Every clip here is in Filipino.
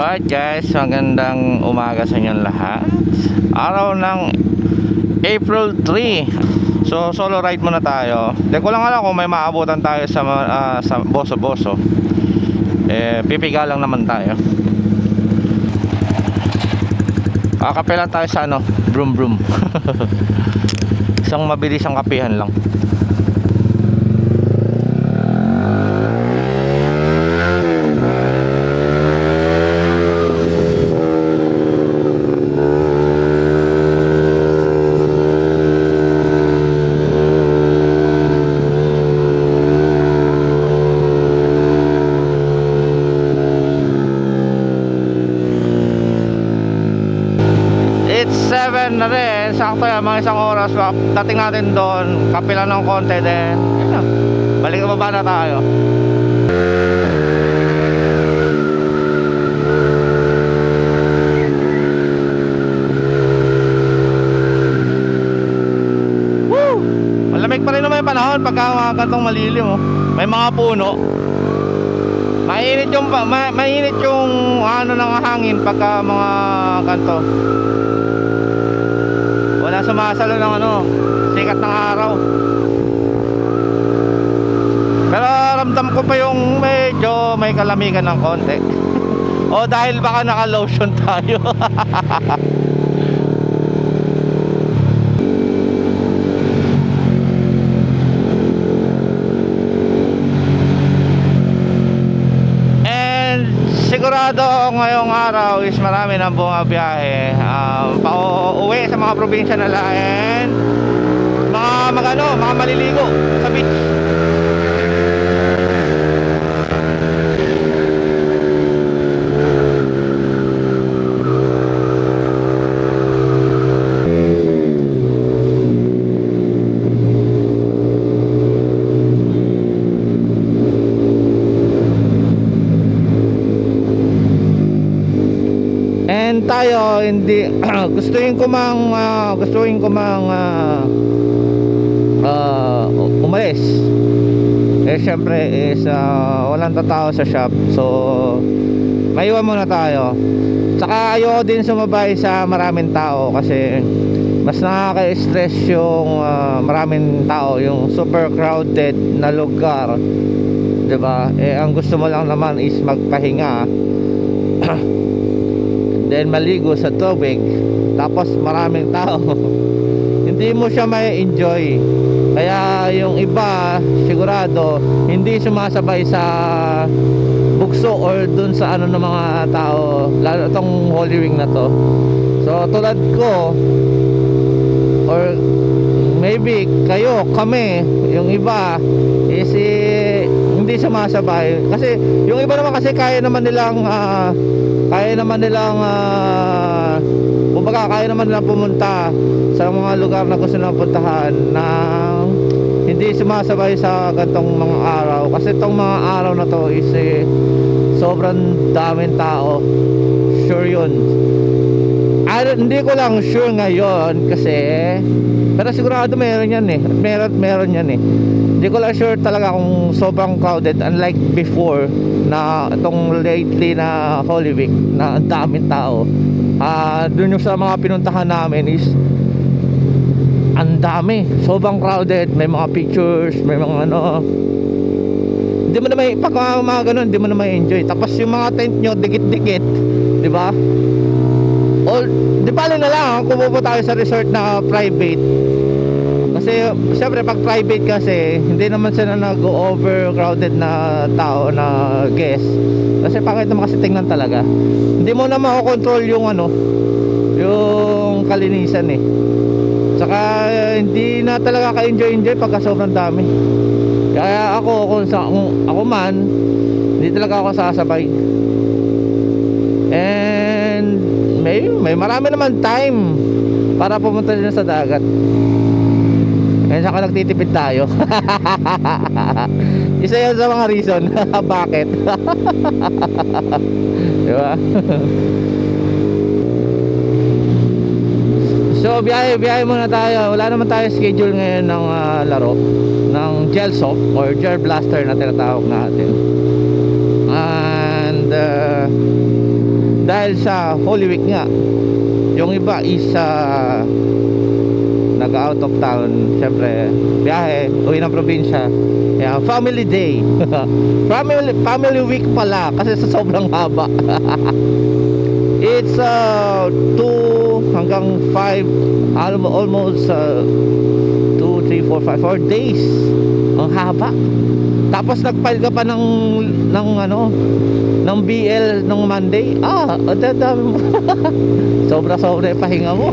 Alright guys, magandang umaga sa inyong lahat. Araw ng April 3. So solo ride muna tayo. Hindi ko lang alam kung may maabutan tayo sa Boso-Boso. Pipiga lang naman tayo. Kape lang tayo sa Broom Broom. Isang mabilisang kapihan lang. Na rin, sakto yan, mga isang oras dating natin doon, kapila ng konti din, yun, balik na baba na tayo. Woo! Malamig pa rin naman yung panahon pagka mga gantong malilim, oh. May mga puno, mainit yung ng hangin pagka mga ganto. Wala sumasalo ng sikat ng araw. Pero ramdam ko pa yung medyo may kalamigan ng konti. O dahil baka naka-lotion tayo. Sigurado ngayong araw is marami nang bumabiyahe pauwi sa mga probinsya na lain, mga maliligo sa beach. Tayo hindi gustuin ko mang umalis. Syempre is walang tatao sa shop, so maiwan muna tayo. Saka ayoko din sumabay sa maraming tao kasi mas nakaka-stress yung maraming tao, yung super crowded na lugar, 'di ba? Ang gusto mo lang naman is magpahinga. Then maligo sa tubig, tapos maraming tao. Hindi mo siya may enjoy. Kaya yung iba sigurado hindi sumasabay sa bugso or dun sa ng mga tao, lalo itong Holy Wing na to. So tulad ko, or maybe kayo, kami, yung iba is hindi sumasabay. Kasi yung iba naman kasi kaya naman nilang pumunta sa mga lugar na gusto nilang puntahan na hindi sumasabay sa gantong mga araw. Kasi itong mga araw na to is sobrang daming tao. Sure yun. Hindi ko lang sure ngayon kasi, pero sigurado meron yan meron yan. Hindi ko lang sure talaga kung sobrang crowded, unlike before na itong lately na Holy Week na ang daming tao. Dun yung sa mga pinuntahan namin is ang dami, sobrang crowded, may mga pictures, may mga hindi mo na may pag mga ganun, hindi mo na may enjoy. Tapos yung mga tent nyo dikit-dikit, di ba? Di bali na lang kung pupunta tayo sa resort na private. Kasi syempre pag private kasi hindi naman sila nag-overcrowded na tao na guest. Kasi pangit naman kasi tingnan talaga. Hindi mo na makokontrol yung yung kalinisan Saka hindi na talaga ka-enjoy pagka sobrang dami. Kaya kung ako man, hindi talaga ako sasabay. And may marami naman time para pumunta din sa dagat. Kaya saka nagtitipid tayo. Isa yan sa mga reason. Bakit? Diba? So biyahe muna tayo. Wala naman tayo schedule ngayon ng laro ng Gelsoft or Gel Blaster na tinatawag natin. And dahil sa Holy Week nga. Yung iba is nag out of town, syempre biyahe, uwi ng probinsya. Yeah, family day. family week pala kasi sa sobrang haba. It's 2 hanggang 5, almost 2, 3, 4, 5, 4 days. Ang haba. Tapos nagfile ka pa ng BL ng Monday. Dami mo. Sobra yung pahinga mo.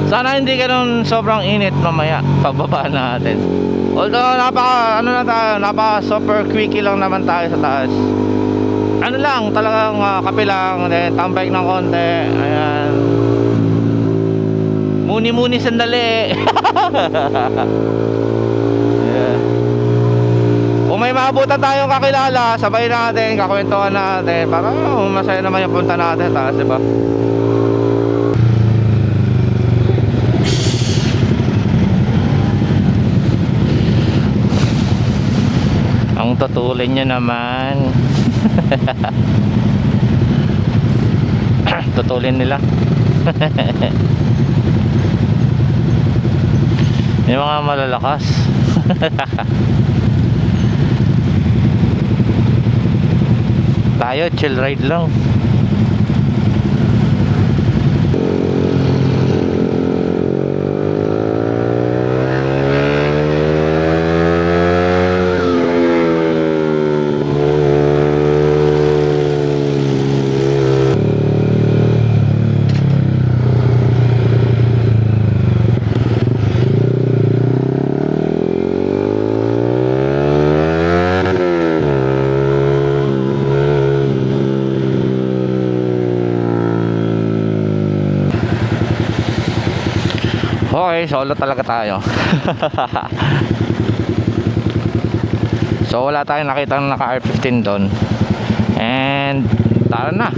Sana hindi ganun sobrang init mamaya pagbaba natin. Although napaka super quickie lang naman tayo sa taas. Ano lang, talagang kape lang, then tambay ng konti. Ayan. Muni-muni sandali. Yeah. Kung may maabutan tayong kakilala, sabay natin, kakwentuhan natin para masaya naman yung punta natin taas, diba? Ang tutulin nyo naman. Tutulin nila. Yung mga malalakas. Tayo chill ride lang. Okay, solo talaga tayo. So wala tayong nakita na naka R15 doon. And tara na.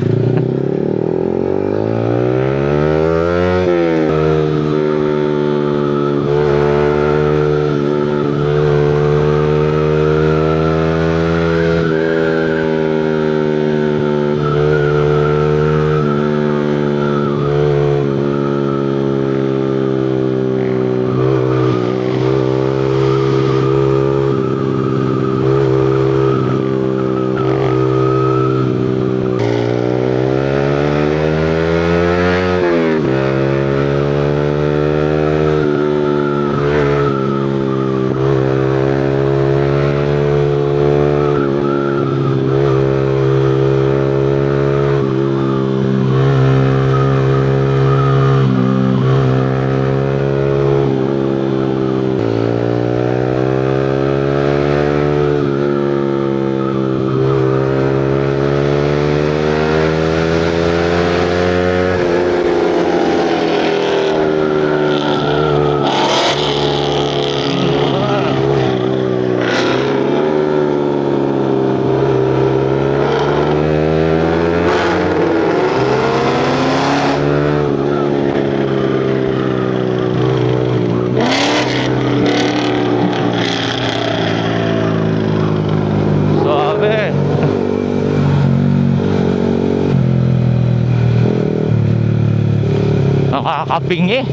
Nakakapingi.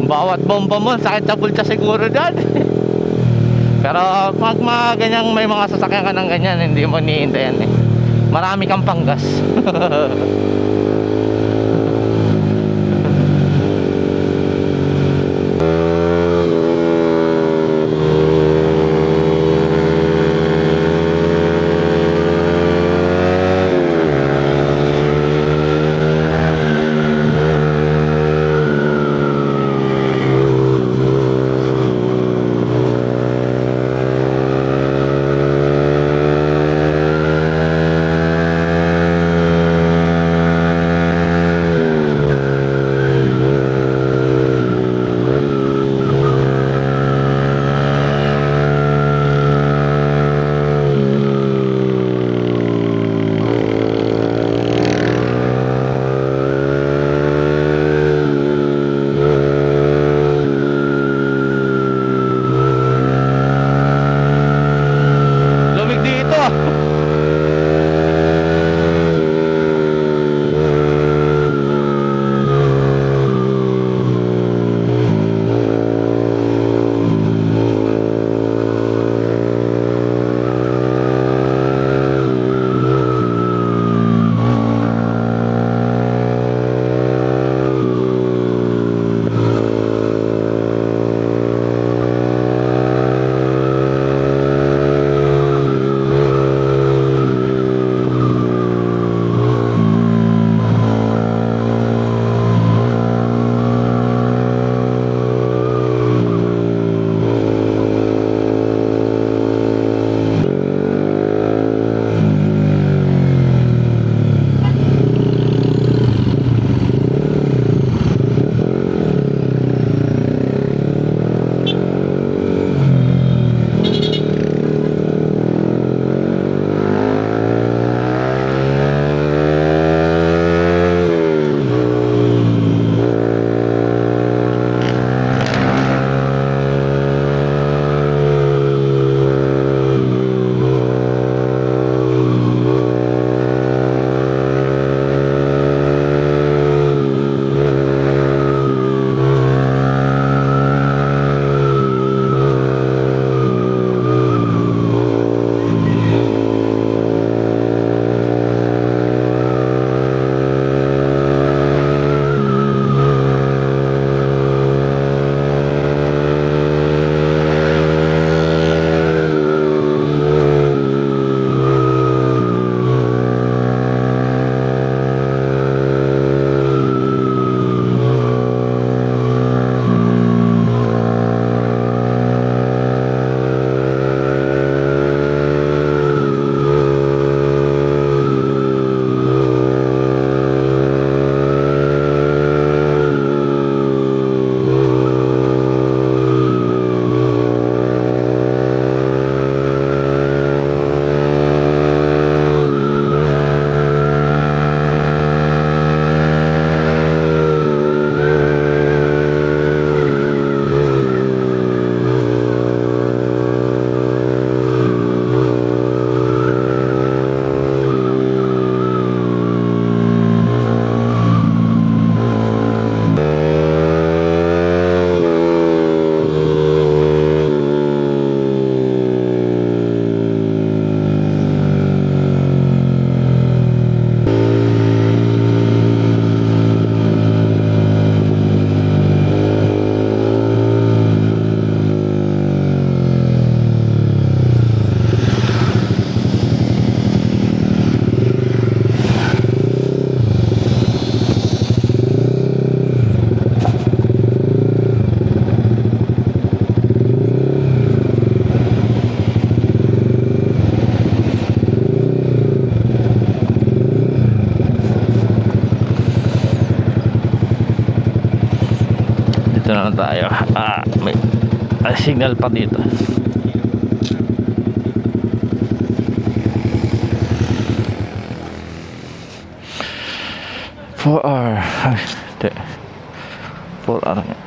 Bawat bomba mo sakit sa bulsa siguro dyan. Pero pag ganyang may mga sasakyan ka ng ganyan, hindi mo niintayan eh. Marami kang panggas. na tayo. May signal pa dito. 4R. Ay, hindi. 4R nga.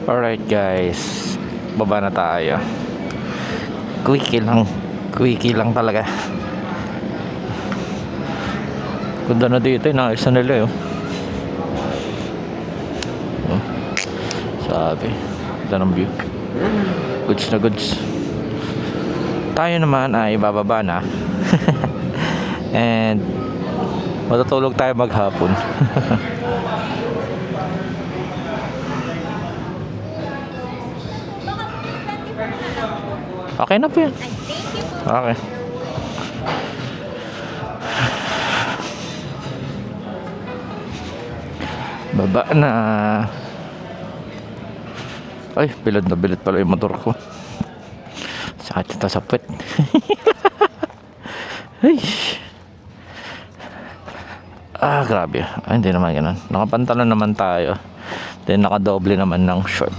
Alright guys, baba na tayo. Quickie lang talaga. Ganda na dito, inaayos na nila yun. Sabi, ganda ng view. Goods na goods. Tayo naman ay bababa na. And matutulog tayo maghapon. Okay na po yan. Okay. Baba na. Ay, bilad na bilad pala yung motor ko. Sakit ito sa puwet. Ay. Grabe. Hindi naman ganun. Nakapantalon naman tayo. Then nakadoble naman ng short.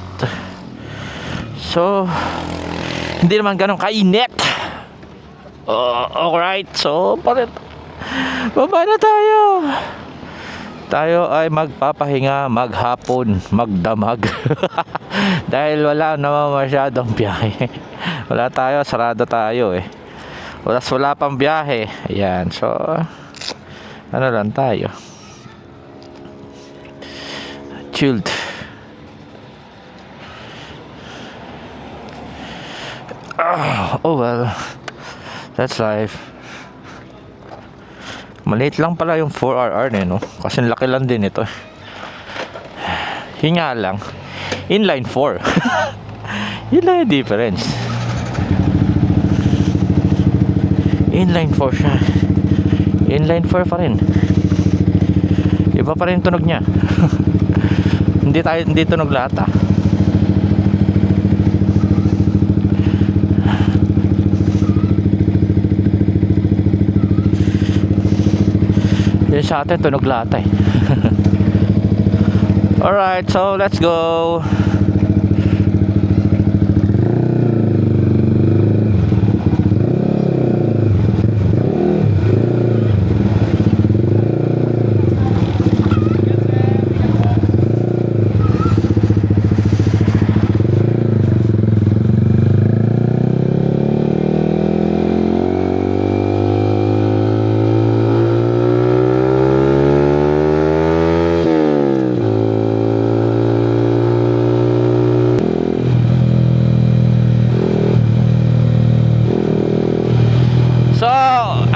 So, hindi naman ganun kainit. Alright. So, baba na tayo. Tayo ay magpapahinga maghapon, magdamag. Dahil wala naman masyadong biyahe. Wala tayo, sarado tayo eh. Wala pang biyahe. Ayan. So, ano lang tayo. Chilled. Oh well, that's life. Maliit lang pala yung 4RR no? Kasi laki lang din ito. Hinga lang. Inline 4. Yun lang yung difference. Inline 4 siya. Inline 4 pa rin. Iba pa rin tunog niya. Hindi tunog lahat ah. Yung sa atin tunog lahat eh. Alright, so let's go.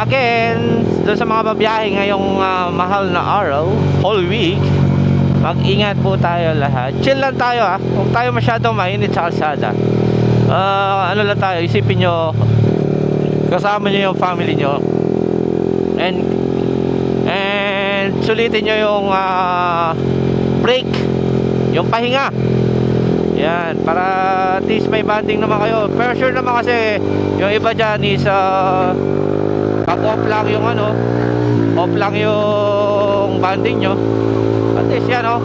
Again, doon sa mga babiyahe ngayong mahal na araw, whole week, mag-ingat po tayo lahat. Chill lang tayo ah. Huwag tayo masyadong mainit sa kalsada. Ano lang tayo, isipin nyo, kasama nyo yung family nyo. And sulitin nyo yung break, yung pahinga. Yan, para at least may bonding naman kayo. Pero sure naman kasi yung iba dyan is pag off lang yung ano, off lang yung banding nyo, at least yan oh,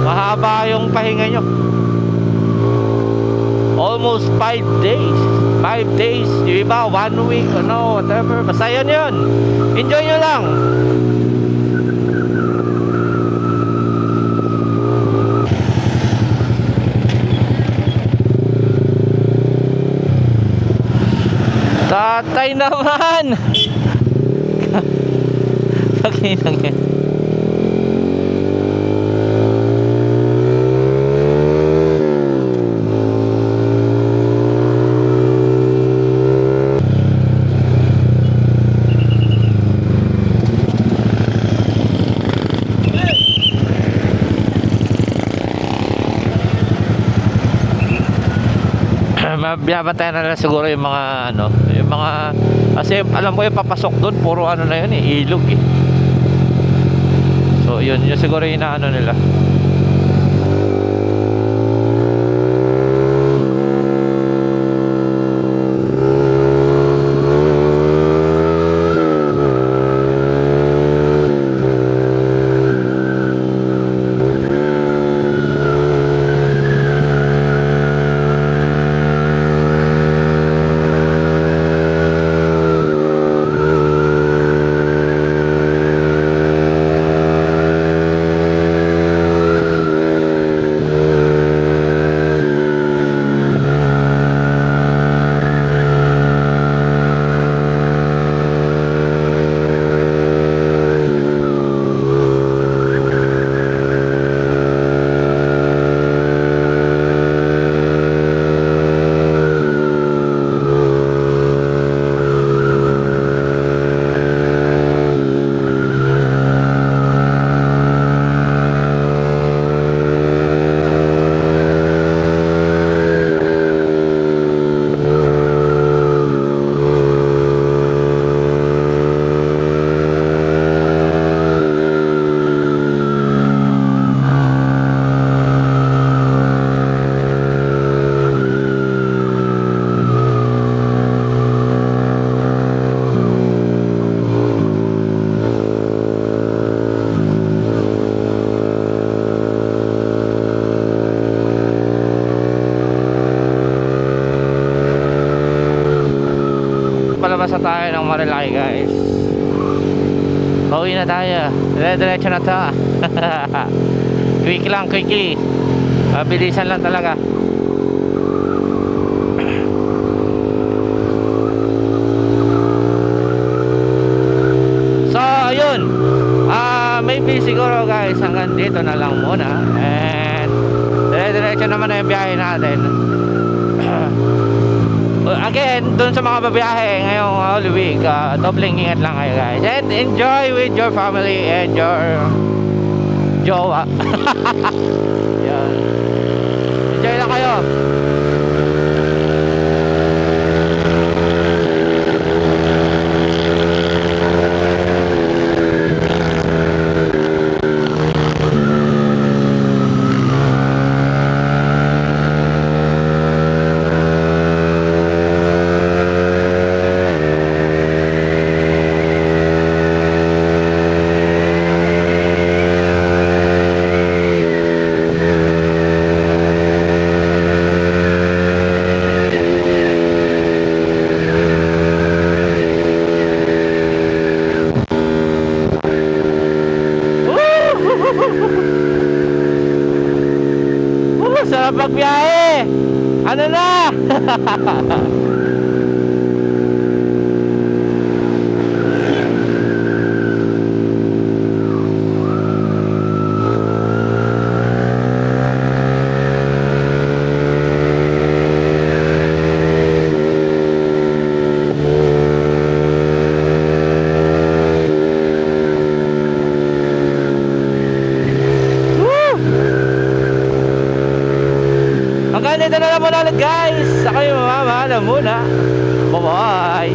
mahaba yung pahinga nyo. Almost 5 days. 5 days, yung iba 1 week, ano, whatever, basta yun yun, enjoy nyo lang. Tatay naman. Okay lang yan. Binabantayan na lang siguro yung mga ano, yung mga, kasi alam ko yung papasok doon puro ano na yun eh, ilog eh. So yun siguro yung inaano nila. Palabas na tayo ng Marilaki guys. Pauwi na tayo. Diretso na ta. Quick lang, quickie. Mabilisan lang talaga. So ayun, maybe siguro guys hanggang dito na lang muna. And diretso naman na yung biyahe natin. Again, dun sa mga babiyahe ngayong Holy Week, dobleng ingat lang kayo guys. And enjoy with your family and your jowa. Yan. Enjoy lang kayo. Sarap magbiyahe. Ano na? Hanggang dito na lang muna ulit guys. Ako yung mamamaalam muna. Bye bye.